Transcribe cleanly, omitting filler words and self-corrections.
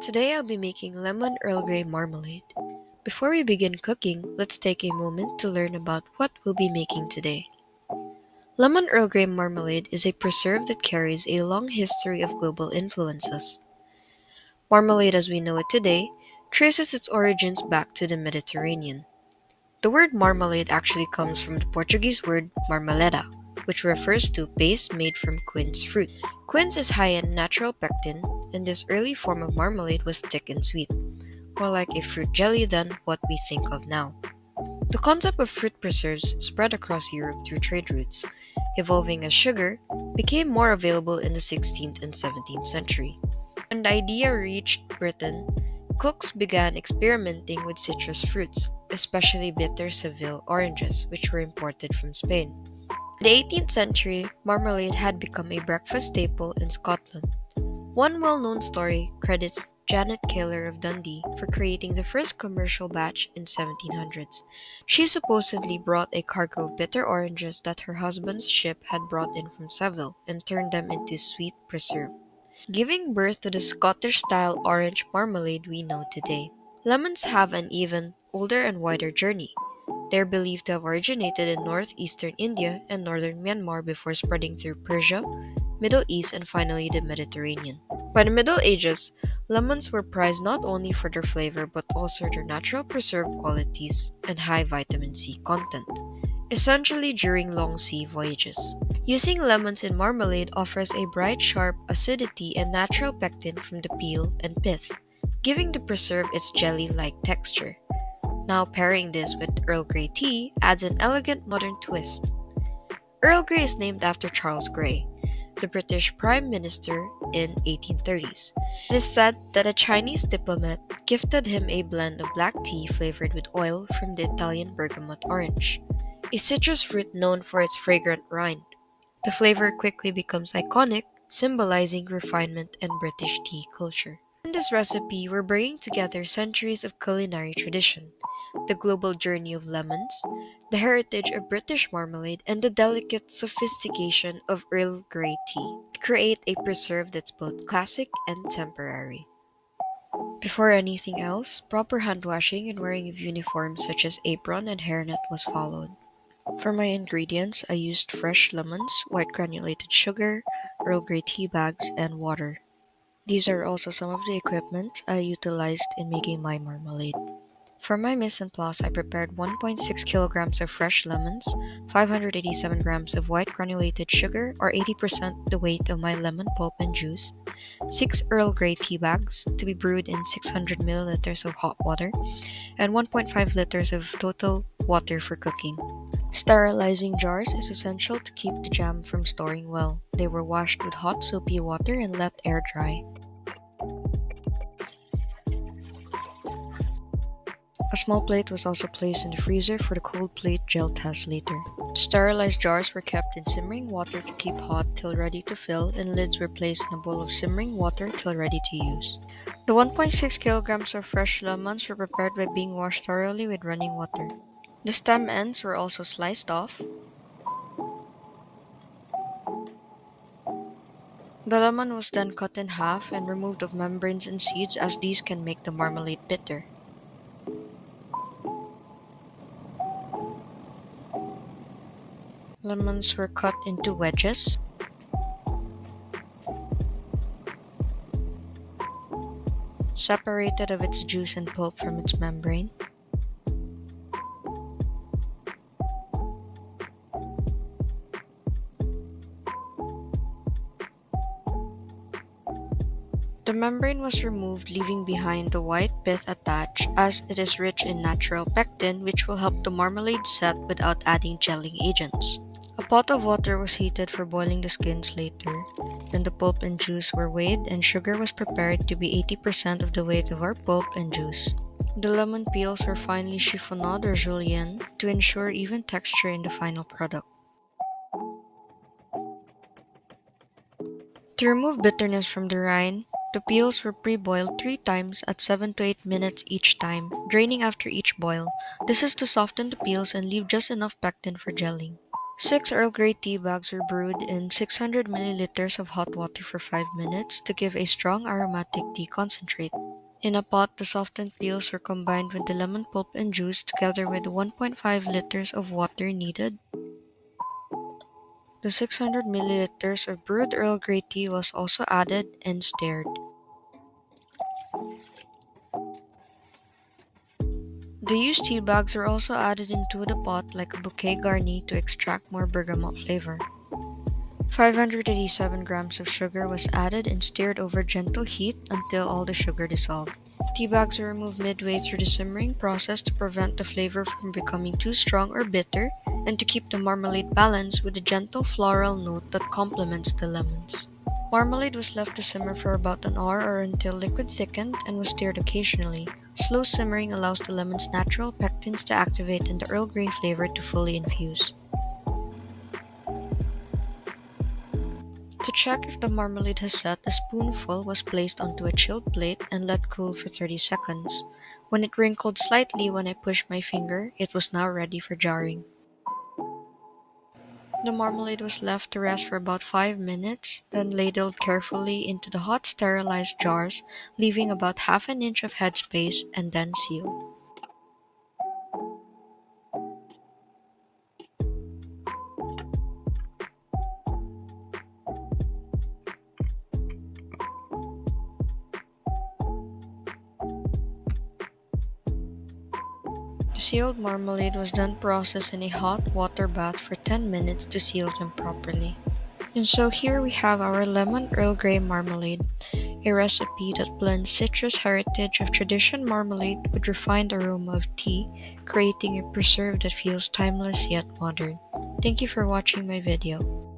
Today I'll be making lemon Earl Grey marmalade. Before we begin cooking, let's take a moment to learn about what we'll be making today. Lemon Earl Grey marmalade is a preserve that carries a long history of global influences. Marmalade as we know it today traces its origins back to the Mediterranean. The word marmalade actually comes from the Portuguese word marmaleda, which refers to paste made from quince fruit. Quince is high in natural pectin, and this early form of marmalade was thick and sweet, more like a fruit jelly than what we think of now. The concept of fruit preserves spread across Europe through trade routes, evolving as sugar became more available in the 16th and 17th century. When the idea reached Britain, cooks began experimenting with citrus fruits, especially bitter Seville oranges, which were imported from Spain. In the 18th century, marmalade had become a breakfast staple in Scotland. One well known story credits Janet Kaler of Dundee for creating the first commercial batch in 1700s. She supposedly brought a cargo of bitter oranges that her husband's ship had brought in from Seville and turned them into sweet preserve, giving birth to the Scottish style orange marmalade we know today. Lemons have an even older and wider journey. They are believed to have originated in northeastern India and northern Myanmar before spreading through Persia, Middle East, and finally the Mediterranean. By the Middle Ages, lemons were prized not only for their flavor but also their natural preserve qualities and high vitamin C content, essentially during long sea voyages. Using lemons in marmalade offers a bright, sharp acidity and natural pectin from the peel and pith, giving the preserve its jelly-like texture. Now pairing this with Earl Grey tea adds an elegant modern twist. Earl Grey is named after Charles Grey, the British Prime Minister in 1830s. It is said that a Chinese diplomat gifted him a blend of black tea flavored with oil from the Italian bergamot orange, a citrus fruit known for its fragrant rind. The flavor quickly becomes iconic, symbolizing refinement and British tea culture. In this recipe, we're bringing together centuries of culinary tradition, the global journey of lemons, the heritage of British marmalade, and the delicate sophistication of Earl Grey tea to create a preserve that's both classic and temporary. Before anything else, proper hand washing and wearing of uniforms such as apron and hairnet was followed. For my ingredients, I used fresh lemons, white granulated sugar, Earl Grey tea bags, and water. These are also some of the equipment I utilized in making my marmalade. For my mise en place, I prepared 1.6 kilograms of fresh lemons, 587 grams of white granulated sugar, or 80% the weight of my lemon pulp and juice, 6 Earl Grey tea bags to be brewed in 600 milliliters of hot water, and 1.5 liters of total water for cooking. Sterilizing jars is essential to keep the jam from storing well. They were washed with hot soapy water and let air dry. A small plate was also placed in the freezer for the cold plate gel test later. Sterilized jars were kept in simmering water to keep hot till ready to fill, and lids were placed in a bowl of simmering water till ready to use. The 1.6 kilograms of fresh lemons were prepared by being washed thoroughly with running water. The stem ends were also sliced off. The lemon was then cut in half and removed of membranes and seeds as these can make the marmalade bitter. Lemons were cut into wedges. Separated of its juice and pulp from its membrane. The membrane was removed, leaving behind the white pith attached, as it is rich in natural pectin, which will help the marmalade set without adding gelling agents. A pot of water was heated for boiling the skins later. Then the pulp and juice were weighed, and sugar was prepared to be 80% of the weight of our pulp and juice. The lemon peels were finely chiffonade or julienne to ensure even texture in the final product. To remove bitterness from the rind, the peels were pre-boiled 3 times at 7 to 8 minutes each time, draining after each boil. This is to soften the peels and leave just enough pectin for gelling. Six Earl Grey tea bags were brewed in 600 milliliters of hot water for 5 minutes to give a strong aromatic tea concentrate. In a pot, the softened peels were combined with the lemon pulp and juice together with 1.5 liters of water needed. The 600 milliliters of brewed Earl Grey tea was also added and stirred. The used tea bags were also added into the pot like a bouquet garni to extract more bergamot flavor. 587 grams of sugar was added and stirred over gentle heat until all the sugar dissolved. Tea bags were removed midway through the simmering process to prevent the flavor from becoming too strong or bitter and to keep the marmalade balanced with a gentle floral note that complements the lemons. Marmalade was left to simmer for about an hour or until liquid thickened and was stirred occasionally. Slow simmering allows the lemon's natural pectins to activate and the Earl Grey flavor to fully infuse. To check if the marmalade has set, a spoonful was placed onto a chilled plate and let cool for 30 seconds. When it wrinkled slightly when I pushed my finger, it was now ready for jarring. The marmalade was left to rest for about 5 minutes, then ladled carefully into the hot sterilized jars, leaving about half an inch of headspace and then sealed. The sealed marmalade was then processed in a hot water bath for 10 minutes to seal them properly. And so here we have our lemon Earl Grey marmalade, a recipe that blends citrus heritage of tradition marmalade with refined aroma of tea, creating a preserve that feels timeless yet modern. Thank you for watching my video.